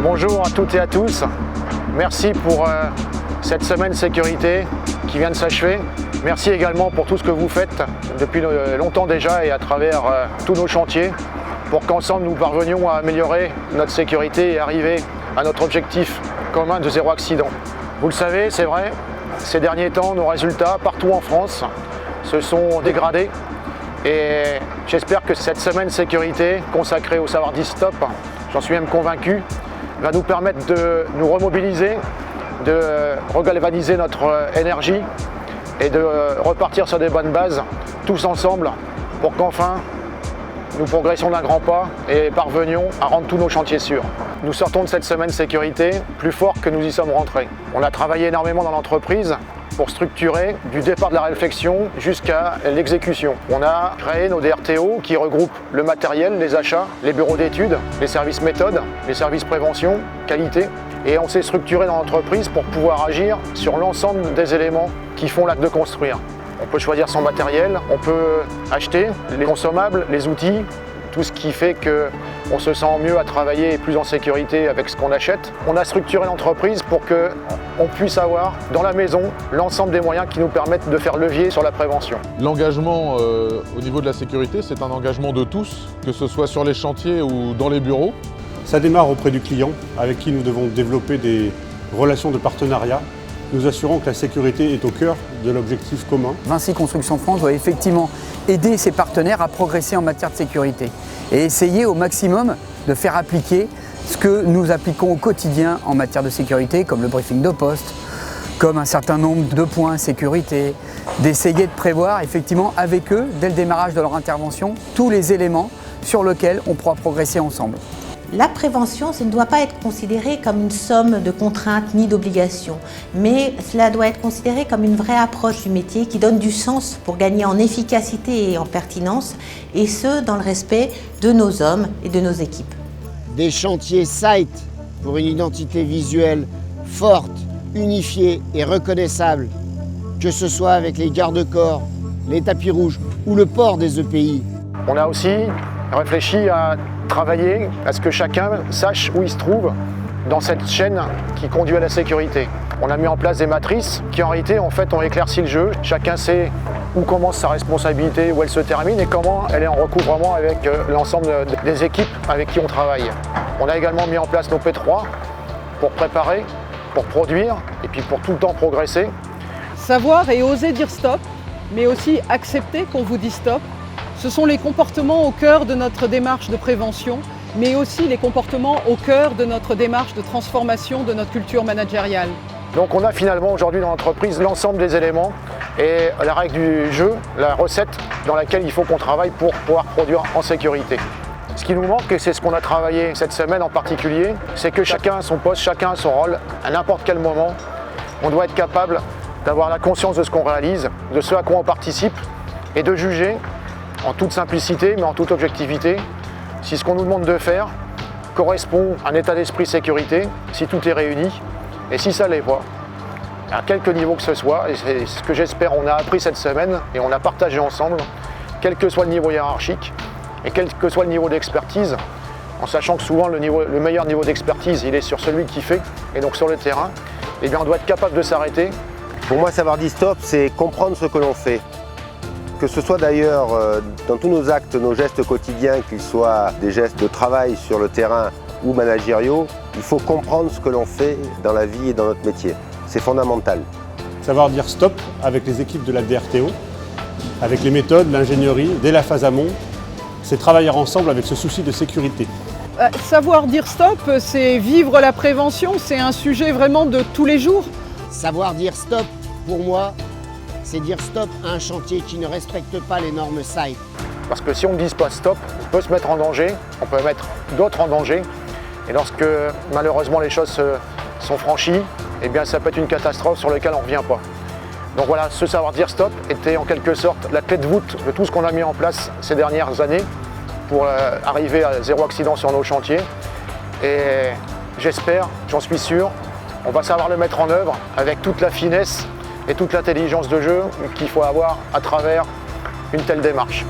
Bonjour à toutes et à tous. Merci pour cette semaine sécurité qui vient de s'achever. Merci également pour tout ce que vous faites depuis longtemps déjà et à travers tous nos chantiers pour qu'ensemble nous parvenions à améliorer notre sécurité et arriver à notre objectif commun de zéro accident. Vous le savez, c'est vrai, ces derniers temps, nos résultats partout en France se sont dégradés et j'espère que cette semaine sécurité consacrée au savoir dire stop, j'en suis même convaincu, va nous permettre de nous remobiliser, de regalvaniser notre énergie et de repartir sur des bonnes bases, tous ensemble, pour qu'enfin nous progressions d'un grand pas et parvenions à rendre tous nos chantiers sûrs. Nous sortons de cette semaine sécurité plus fort que nous y sommes rentrés. On a travaillé énormément dans l'entreprise pour structurer du départ de la réflexion jusqu'à l'exécution. On a créé nos DRTO qui regroupent le matériel, les achats, les bureaux d'études, les services méthodes, les services prévention, qualité. Et on s'est structuré dans l'entreprise pour pouvoir agir sur l'ensemble des éléments qui font l'acte de construire. On peut choisir son matériel, on peut acheter les consommables, les outils, tout ce qui fait qu'on se sent mieux à travailler et plus en sécurité avec ce qu'on achète. On a structuré l'entreprise pour qu'on puisse avoir dans la maison l'ensemble des moyens qui nous permettent de faire levier sur la prévention. L'engagement au niveau de la sécurité, c'est un engagement de tous, que ce soit sur les chantiers ou dans les bureaux. Ça démarre auprès du client, avec qui nous devons développer des relations de partenariat, nous assurant que la sécurité est au cœur de l'objectif commun. Vinci Construction France doit effectivement aider ses partenaires à progresser en matière de sécurité et essayer au maximum de faire appliquer ce que nous appliquons au quotidien en matière de sécurité, comme le briefing de poste, comme un certain nombre de points sécurité, d'essayer de prévoir effectivement avec eux, dès le démarrage de leur intervention, tous les éléments sur lesquels on pourra progresser ensemble. La prévention, ça ne doit pas être considéré comme une somme de contraintes ni d'obligations, mais cela doit être considéré comme une vraie approche du métier qui donne du sens pour gagner en efficacité et en pertinence, et ce, dans le respect de nos hommes et de nos équipes. Des chantiers site pour une identité visuelle forte, unifiée et reconnaissable, que ce soit avec les garde-corps, les tapis rouges ou le port des EPI. On a aussi réfléchi à travailler à ce que chacun sache où il se trouve dans cette chaîne qui conduit à la sécurité. On a mis en place des matrices qui en réalité ont éclairci le jeu. Chacun sait où commence sa responsabilité, où elle se termine et comment elle est en recouvrement avec l'ensemble des équipes avec qui on travaille. On a également mis en place nos P3 pour préparer, pour produire et puis pour tout le temps progresser. Savoir et oser dire stop, mais aussi accepter qu'on vous dit stop. Ce sont les comportements au cœur de notre démarche de prévention, mais aussi les comportements au cœur de notre démarche de transformation de notre culture managériale. Donc on a finalement aujourd'hui dans l'entreprise l'ensemble des éléments et la règle du jeu, la recette dans laquelle il faut qu'on travaille pour pouvoir produire en sécurité. Ce qui nous manque, et c'est ce qu'on a travaillé cette semaine en particulier, c'est que chacun a son poste, chacun a son rôle, à n'importe quel moment. On doit être capable d'avoir la conscience de ce qu'on réalise, de ce à quoi on participe et de juger en toute simplicité, mais en toute objectivité, si ce qu'on nous demande de faire correspond à un état d'esprit sécurité, si tout est réuni, et si ça l'est pas, à quelque niveau que ce soit, et c'est ce que j'espère on a appris cette semaine, et on a partagé ensemble, quel que soit le niveau hiérarchique, et quel que soit le niveau d'expertise, en sachant que souvent le meilleur niveau d'expertise, il est sur celui qui fait, et donc sur le terrain, eh bien on doit être capable de s'arrêter. Pour moi, savoir dire stop, c'est comprendre ce que l'on fait. Que ce soit d'ailleurs dans tous nos actes, nos gestes quotidiens, qu'ils soient des gestes de travail sur le terrain ou managériaux, il faut comprendre ce que l'on fait dans la vie et dans notre métier. C'est fondamental. Savoir dire stop avec les équipes de la DRTO, avec les méthodes, l'ingénierie, dès la phase amont, c'est travailler ensemble avec ce souci de sécurité. Savoir dire stop, c'est vivre la prévention, c'est un sujet vraiment de tous les jours. Savoir dire stop, pour moi, c'est dire stop à un chantier qui ne respecte pas les normes site. Parce que si on ne dit pas stop, on peut se mettre en danger, on peut mettre d'autres en danger. Et lorsque malheureusement les choses sont franchies, eh bien ça peut être une catastrophe sur laquelle on ne revient pas. Donc voilà, ce savoir dire stop était en quelque sorte la clé de voûte de tout ce qu'on a mis en place ces dernières années pour arriver à zéro accident sur nos chantiers. Et j'espère, j'en suis sûr, on va savoir le mettre en œuvre avec toute la finesse et toute l'intelligence de jeu qu'il faut avoir à travers une telle démarche.